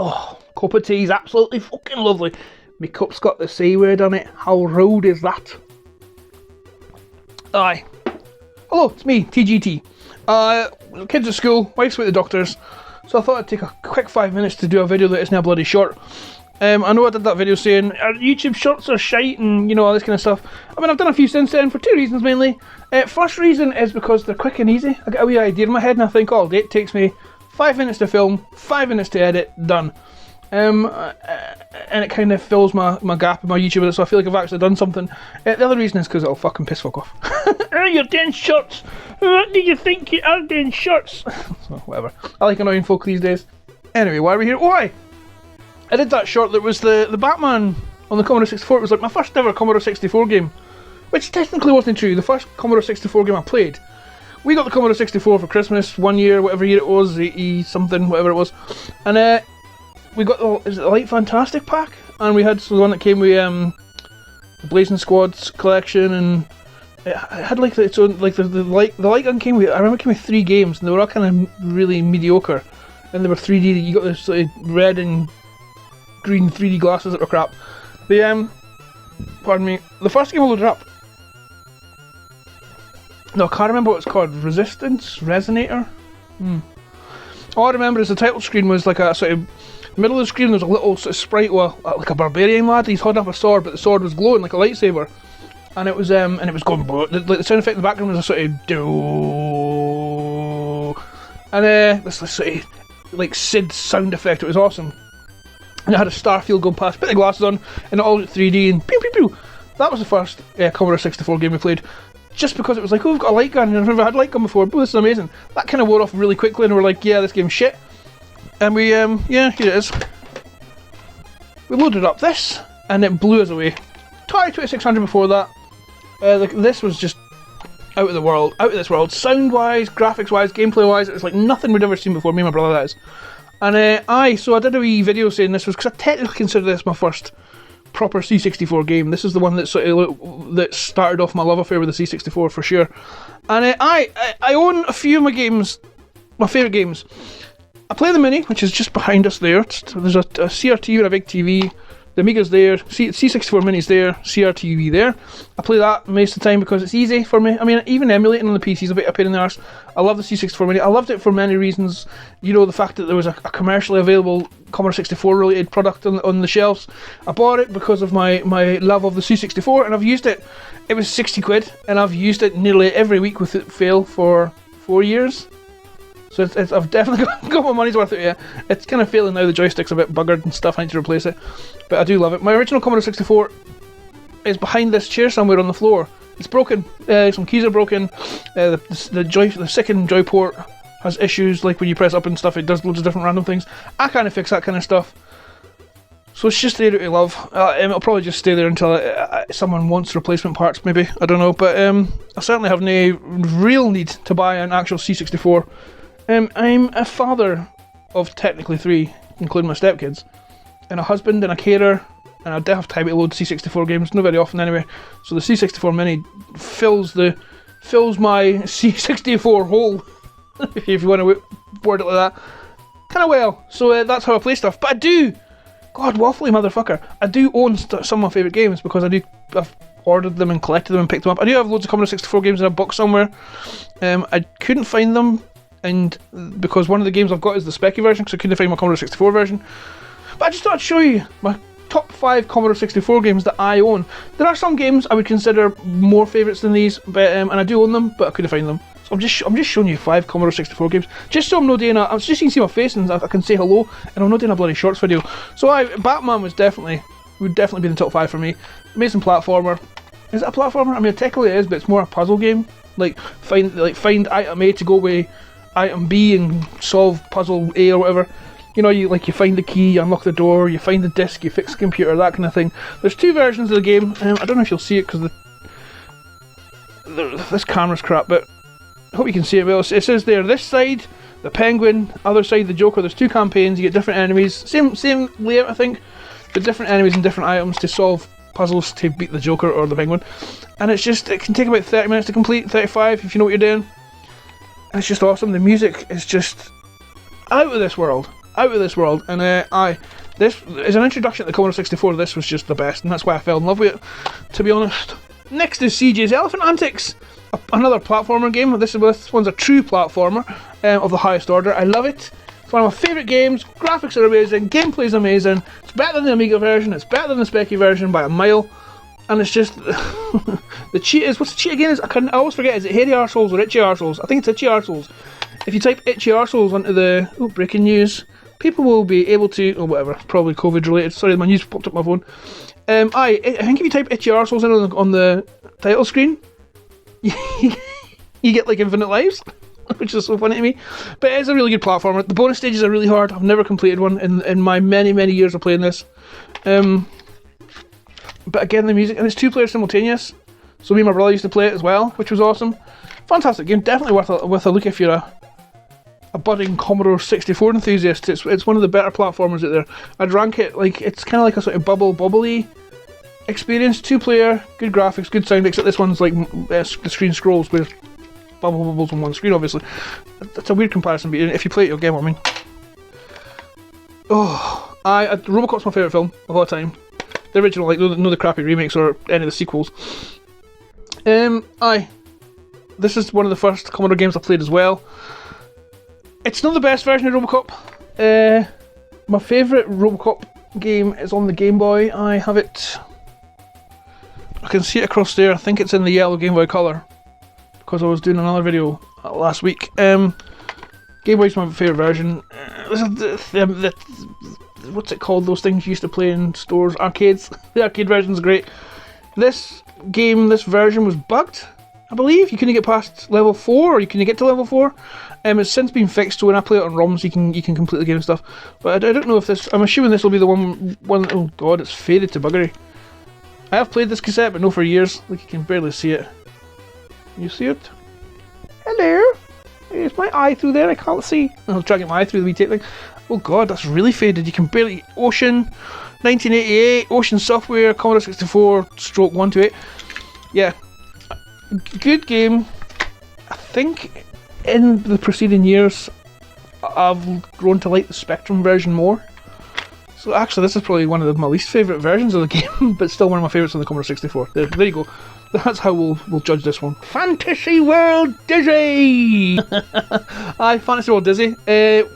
Oh, cup of tea is absolutely fucking lovely. My cup's got the C word on it. How rude is that? Aye. Hello, it's me, TGT. Kids at school, wife's with the doctors, so I thought I'd take a quick 5 minutes to do a video that isn't a bloody short. I know I did that video saying YouTube shorts are shite and, you know, all this kind of stuff. I mean, I've done a few since then for two reasons mainly. First reason is because they're quick and easy. I get a wee idea in my head and I think, oh, it takes me 5 minutes to film, 5 minutes to edit, done. And it kind of fills my gap in my YouTube, so I feel like I've actually done something. The other reason is because it'll fucking piss fuck off. You're doing shorts! What do you think you are doing shorts? So, whatever. I like annoying folk these days. Anyway, why are we here? Why? I did that short that was the Batman on the Commodore 64. It was like my first ever Commodore 64 game. Which technically wasn't true. The first Commodore 64 game I played. We got the Commodore 64 for Christmas one year, whatever year it was, 80 something, whatever it was. And we got the Light Fantastic pack, and we had the one that came with the Blazing Squads collection, and it had like its own, like the light gun came with. I remember it came with 3 games, and they were all kind of really mediocre, and they were 3D. You got this red and green 3D glasses that were crap. Pardon me. The first game I loaded up. No, I can't remember what it's called. Resistance? Resonator? All I remember is the title screen was like a sort of middle of the screen. There was a little sort of sprite, like a barbarian lad. He's holding up a sword, but the sword was glowing like a lightsaber, and it was going. The sound effect in the background was a sort of do, and this sort of like Sid sound effect. It was awesome. And it had a Starfield going past, put the glasses on, and it all looked 3D and pew pew pew. That was the first Commodore 64 game we played. Just because it was like, oh, we've got a light gun, and I've never had a light gun before, but this is amazing. That kind of wore off really quickly, and we were like, yeah, this game's shit. And we, yeah, here it is. We loaded up this, and it blew us away. Atari 2600 before that. This was just out of this world. Sound-wise, graphics-wise, gameplay-wise, it was like nothing we'd ever seen before, me and my brother, that is. And so I did a wee video saying this was, because I technically consider this my first proper C64 game. This is the one that sort of that started off my love affair with the C64 for sure. And I own a few of my games, my favourite games. I play the Mini, which is just behind us there. There's a CRT with a big TV. The Amiga's there, C64 Mini's there, CRTV there. I play that most of the time because it's easy for me. I mean, even emulating on the PC is a bit a pain in the arse. I love the C64 Mini. I loved it for many reasons. You know, the fact that there was a commercially available Commodore 64 related product on the shelves. I bought it because of my love of the C64, and I've used it. It was 60 quid, and I've used it nearly every week with it fail for 4 years. So I've definitely got my money's worth out of it. It's kind of failing now, the joystick's a bit buggered and stuff, I need to replace it. But I do love it. My original Commodore 64 is behind this chair somewhere on the floor. It's broken, some keys are broken, the second joy port has issues, like when you press up and stuff, it does loads of different random things. I kind of fix that kind of stuff. So it's just there to love. It'll probably just stay there until someone wants replacement parts, maybe, I don't know. But I certainly have no real need to buy an actual C64. I'm a father of technically 3, including my stepkids, and a husband and a carer, and I do have time to load C64 games, not very often anyway, so the C64 Mini fills my C64 hole, if you want to word it like that, kind of well. So that's how I play stuff. But I do, God, waffly motherfucker, I do own some of my favourite games, because I've ordered them and collected them and picked them up. I do have loads of Commodore 64 games in a box somewhere. I couldn't find them, and because one of the games I've got is the Specky version, because I couldn't find my Commodore 64 version. But I just thought I'd show you my top 5 Commodore 64 games that I own. There are some games I would consider more favourites than these, but and I do own them, but I couldn't find them. So I'm just showing you 5 Commodore 64 games, just so I'm not doing just so you can see my face and I can say hello, and I'm not doing a bloody shorts video. So Batman would definitely be in the top 5 for me. Amazing platformer. Is it a platformer? I mean, technically it is, but it's more a puzzle game. Like find item A to go away. Item B and solve puzzle A or whatever. You know, you find the key, you unlock the door, you find the disc, you fix the computer, that kind of thing. There's 2 versions of the game. I don't know if you'll see it because this camera's crap, but I hope you can see it well. It says there, this side, the Penguin, other side, the Joker. There's 2 campaigns, you get different enemies. Same layout, I think, but different enemies and different items to solve puzzles to beat the Joker or the Penguin. And it can take about 30 minutes to complete, 35 if you know what you're doing. And it's just awesome. The music is just out of this world. out of this world. And this as an introduction to the Commodore 64, this was just the best, and that's why I fell in love with it, to be honest. Next is CJ's Elephant Antics, another platformer game. This one's a true platformer of the highest order. I love it. It's one of my favourite games. Graphics are amazing, gameplay's amazing. It's better than the Amiga version, it's better than the Speccy version by a mile. And it's just the cheat is, what's the cheat again? I always forget, is it Hairy Arseholes or Itchy Arseholes? I think it's Itchy Arseholes. If you type Itchy Arseholes onto the breaking news, people will be able to, or whatever, probably COVID related. Sorry, my news popped up my phone. I think if you type Itchy Arseholes in on the title screen, you get like infinite lives, which is so funny to me. But it is a really good platformer. The bonus stages are really hard. I've never completed one in my many years of playing this. But again, the music, and it's 2 players simultaneous. So me and my brother used to play it as well, which was awesome. Fantastic game, definitely worth a look if you're a budding Commodore 64 enthusiast. It's one of the better platformers out there. I'd rank it like, it's kind of like a sort of bubbly experience. 2 player, good graphics, good sound, except this one's like the screen scrolls with bubbles on one screen, obviously. That's a weird comparison, but if you play it, you'll get what I mean. Oh, Robocop's my favourite film of all time. The original, like, no the crappy remakes or any of the sequels. This is one of the first Commodore games I played as well. It's not the best version of Robocop. My favourite Robocop game is on the Game Boy. I have it, I can see it across there. I think it's in the yellow Game Boy Color, because I was doing another video last week. Game Boy's my favourite version. What's it called, those things you used to play in stores? Arcades. The arcade version's great. This version was bugged, I believe. You couldn't get past level 4, or you couldn't get to level 4. It's since been fixed, so when I play it on ROMs, you can complete the game and stuff. But I don't know if this, I'm assuming this will be the one, oh god, it's faded to buggery. I have played this cassette, but no for years. Like, you can barely see it. Can you see it? Hello? Is my eye through there? I can't see. I'll try to get my eye through the wee tape thing. Oh god, that's really faded. You can barely... Ocean, 1988, Ocean Software, Commodore 64, stroke 128. Yeah. Good game. I think in the preceding years, I've grown to like the Spectrum version more. So actually, this is probably one of my least favourite versions of the game, but still one of my favourites on the Commodore 64. There you go. That's how we'll judge this one. Fantasy World Dizzy! Fantasy World Dizzy.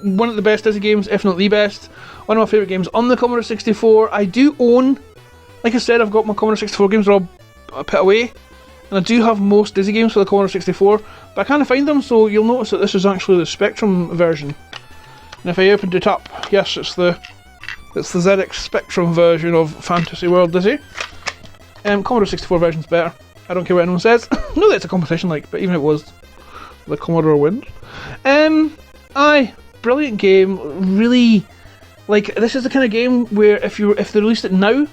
One of the best Dizzy games, if not the best. One of my favourite games on the Commodore 64. I do own, like I said, I've got my Commodore 64 games are all put away. And I do have most Dizzy games for the Commodore 64, but I can't find them, so you'll notice that this is actually the Spectrum version. And if I opened it up, yes, it's the ZX Spectrum version of Fantasy World Dizzy. Commodore 64 version's better. I don't care what anyone says. No, that's a competition, like, but even if it was, the Commodore wins. Brilliant game. Really, like, this is the kind of game where if they released it now,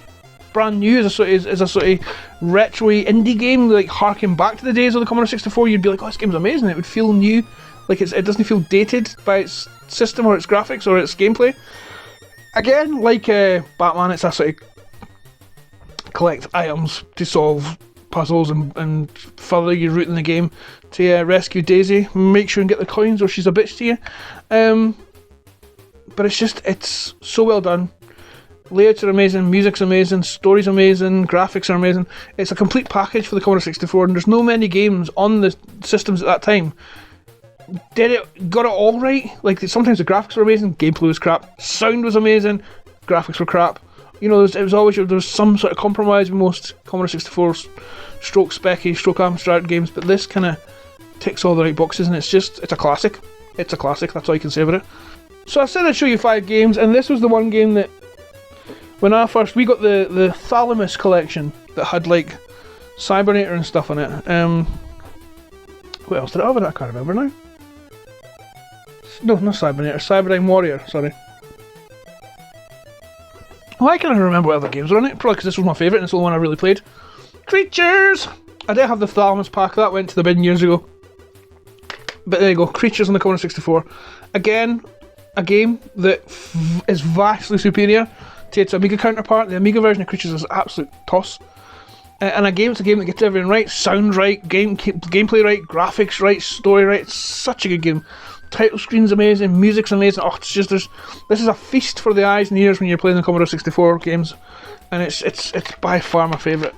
brand new, as a sort of retro-y indie game, like harking back to the days of the Commodore 64, you'd be like, oh, this game's amazing. It would feel new, like it doesn't feel dated by its system or its graphics or its gameplay. Again, like Batman, it's a sort of collect items to solve puzzles and further your route in the game to rescue Daisy, make sure and get the coins or she's a bitch to you. But it's so well done. Layouts are amazing, music's amazing, story's amazing, graphics are amazing. It's a complete package for the Commodore 64, and there's no many games on the systems at that time got it all right. Like, sometimes the graphics were amazing, gameplay was crap, sound was amazing, graphics were crap. You know, there was some sort of compromise with most Commodore 64 stroke Specky, stroke Amstrad games, but this kind of ticks all the right boxes, and it's a classic. It's a classic, that's all you can say about it. So I said I'd show you 5 games, and this was the one game that, when we got the Thalamus collection that had like Cybernator and stuff on it. What else did it have in it? I can't remember now. No, not Cybernator, Cyberdyne Warrior, sorry. Why can't I remember what other games were on it? Probably because this was my favourite and it's the only one I really played. Creatures! I did have the Thalamus pack, that went to the bin years ago. But there you go, Creatures on the Commodore 64. Again, a game that is vastly superior to its Amiga counterpart. The Amiga version of Creatures is an absolute toss. And it's a game that gets everything right, sound right, gameplay right, graphics right, story right. It's such a good game. title screen's amazing, music's amazing. Oh, it's just this is a feast for the eyes and ears when you're playing the Commodore 64 games, and it's by far my favourite.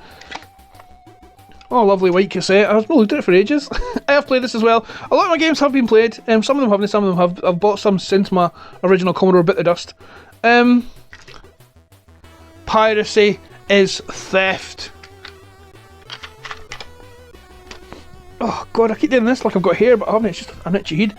Oh, lovely white cassette. I've looked at it for ages. I have played this as well. A lot of my games have been played. Some of them haven't, some of them have. I've bought some since my original Commodore bit the dust. Piracy is theft. Oh god, I keep doing this like I've got hair, but I haven't. It's just an itchy head.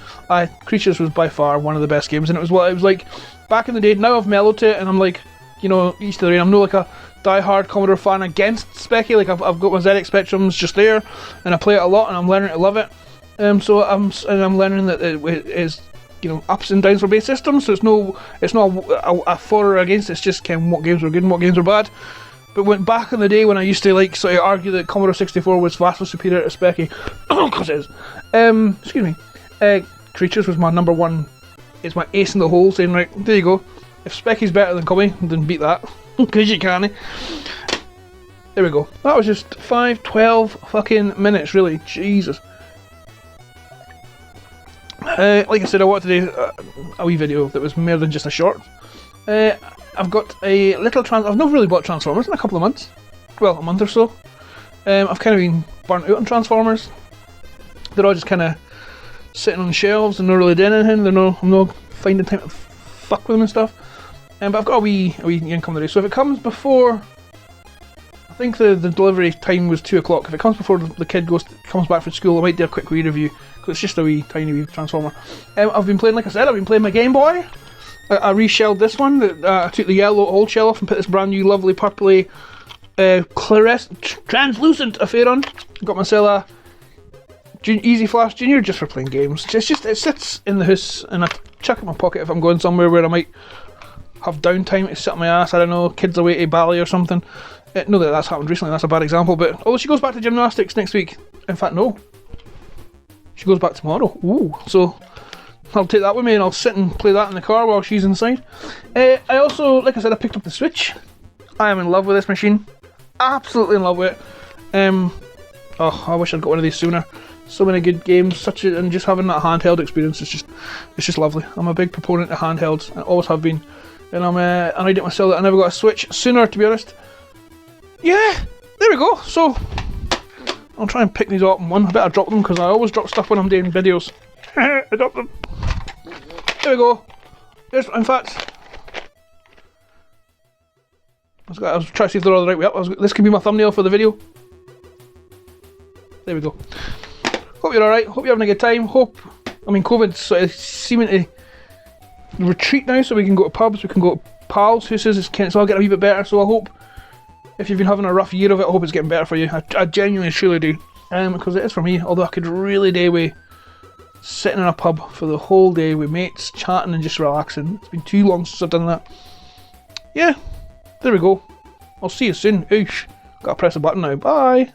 Creatures was by far one of the best games, and it was what it was like back in the day. Now I've mellowed to it, and I'm like, you know, East of the Rain. I'm not like a die-hard Commodore fan against Specky. Like I've got my ZX Spectrums just there, and I play it a lot, and I'm learning to love it. So I'm learning that it is, you know, ups and downs for base systems. So it's not a for or against. It's just kind of what games were good and what games were bad. But when back in the day when I used to like sort of argue that Commodore 64 was vastly superior to Specky, because it is. Excuse me. Creatures was my number one. It's my ace in the hole, saying right there you go. If Specky's better than Cummy, then beat that. Because you can. There we go. That was just 12 fucking minutes, really. Jesus. Like I said, I wanted to do a wee video that was more than just a short. I've got a little I've not really bought Transformers in a couple of months. Well, a month or so. I've kind of been burnt out on Transformers. They're all just kind of sitting on the shelves and not really doing anything. I'm not finding time to fuck with them and stuff. But I've got a wee income today. So if it comes before, I think the delivery time was 2 o'clock. If it comes before the kid comes back from school, I might do a quick wee review because it's just a wee tiny wee Transformer. I've been playing, like I said, I've been playing my Game Boy. I reshelled this one. I took the yellow old shell off and put this brand new, lovely, purpley, translucent affair on. Got myself a Easy Flash Junior just for playing games. It sits in the house and I chuck it in my pocket if I'm going somewhere where I might have downtime to sit on my ass. I don't know, kids away to ballet or something. Not that that's happened recently, that's a bad example, but although she goes back to gymnastics next week. In fact, no. She goes back tomorrow. Ooh, so I'll take that with me and I'll sit and play that in the car while she's inside. I also, like I said, I picked up the Switch. I am in love with this machine. Absolutely in love with it. Oh, I wish I'd got one of these sooner. So many good games, and just having that handheld experience it's just lovely. I'm a big proponent of handhelds, and always have been. And I'm annoyed at myself that I never got a Switch sooner, to be honest. Yeah, there we go. So I'll try and pick these up in one. I better drop them because I always drop stuff when I'm doing videos. I dropped them. There we go. In fact, I was trying to see if they're all the right way up. This can be my thumbnail for the video. There we go. Hope you're alright. Hope you're having a good time. COVID's sort of seeming to retreat now, so we can go to pubs, we can go to pals' houses. It's all getting a wee bit better. So I hope, if you've been having a rough year of it, I hope it's getting better for you. I genuinely, truly do. Because it is for me. Although I could really do with sitting in a pub for the whole day with mates, chatting and just relaxing. It's been too long since I've done that. Yeah, there we go. I'll see you soon. Oosh. Gotta press a button now. Bye.